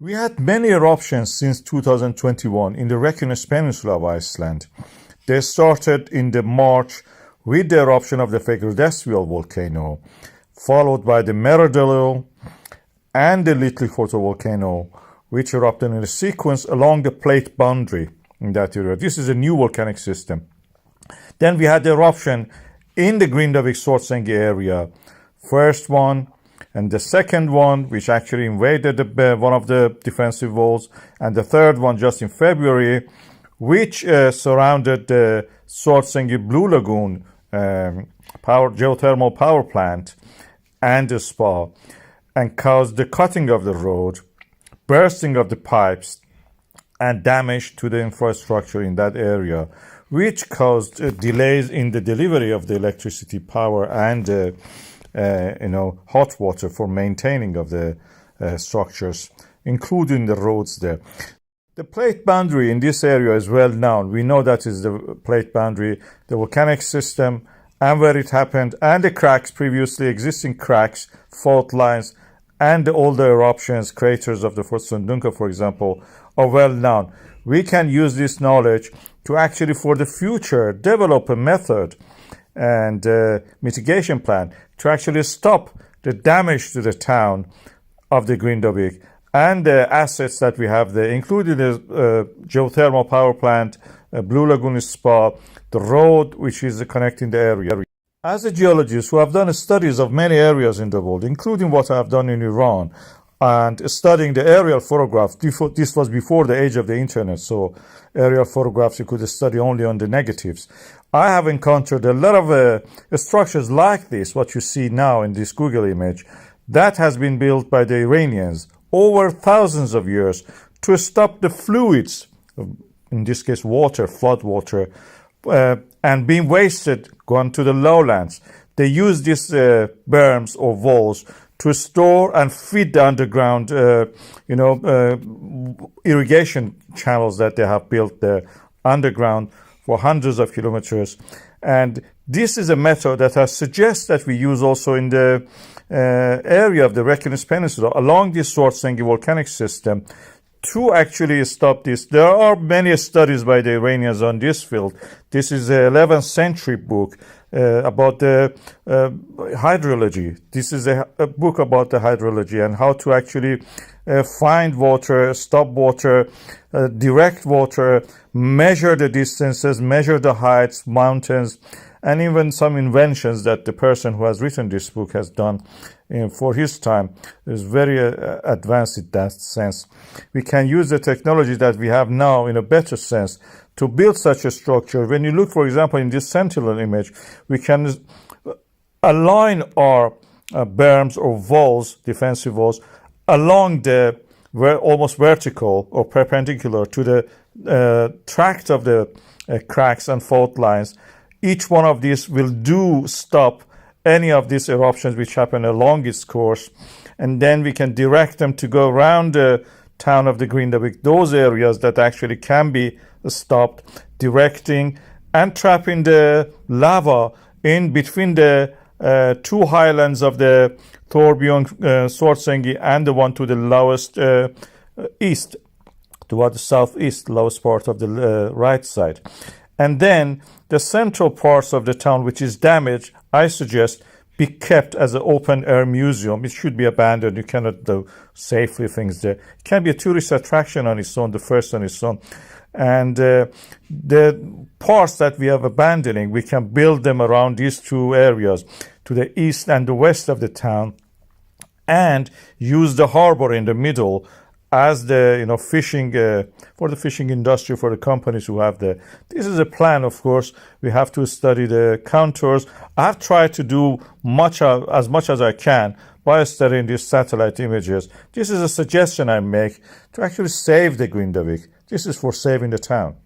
We had many eruptions since 2021 in the Reykjanes Peninsula of Iceland. They started in the March with the eruption of the Grindavík volcano, followed by the Meradillo and the Little volcano, which erupted in a sequence along the plate boundary in that area. This is a new volcanic system. Then we had the eruption in the Grindavík Svartsengi area. First one, and the second one, which actually invaded one of the defensive walls, and the third one just in February, which surrounded the Svartsengi Blue Lagoon geothermal power plant and the spa, and caused the cutting of the road, bursting of the pipes, and damage to the infrastructure in that area, which caused delays in the delivery of the electricity power and hot water for maintaining of the structures, including the roads there. The plate boundary in this area is well known. We know that is the plate boundary, the volcanic system, and where it happened, and the cracks, previously existing cracks, fault lines, and all the eruptions, craters of the Fort Sundunka, for example, are well known. We can use this knowledge to actually, for the future, develop a method and mitigation plan to actually stop the damage to the town of the Grindavík and the assets that we have there, including the geothermal power plant, Blue Lagoon spa, the road which is connecting the area. As a geologist who have done studies of many areas in the world, including what I have done in Iran, and studying the aerial photographs, this was before the age of the internet, so aerial photographs you could study only on the negatives. I have encountered a lot of structures like this, what you see now in this Google image, that has been built by the Iranians over thousands of years to stop the fluids, in this case water, flood water, and being wasted, gone to the lowlands. They use these berms or walls to store and feed the underground, irrigation channels that they have built there underground for hundreds of kilometers. And this is a method that I suggest that we use also in the area of the Reykjanes Peninsula along this Svartsengi Volcanic System to actually stop this. There are many studies by the Iranians on this field. This is an 11th century book about the hydrology. This is a book about the hydrology and how to actually find water, stop water, direct water, measure the distances, measure the heights, mountains, and even some inventions that the person who has written this book has done for his time is very advanced in that sense. We can use the technology that we have now in a better sense to build such a structure. When you look, for example, in this sentinel image, we can align our berms or walls, defensive walls, along the almost vertical or perpendicular to the tract of the cracks and fault lines. Each one of these will stop any of these eruptions which happen along its course, and then we can direct them to go around the town of the Grindavík, those areas that actually can be stopped, directing and trapping the lava in between the two highlands of the Thorbjorn Svartsengi and the one to the lowest east, toward the southeast, lowest part of the right side. And then the central parts of the town which is damaged, I suggest be kept as an open-air museum. It should be abandoned. You cannot do safely things there. It can be a tourist attraction on its own, the first on its own. And the parts that we are abandoning, we can build them around these two areas, to the east and the west of the town, and use the harbor in the middle as the fishing for the fishing industry, for the companies who have the. This is a plan, of course. We have to study the contours. I've tried to do as much as I can by studying these satellite images. This is a suggestion I make to actually save the Grindavík. This is for saving the town.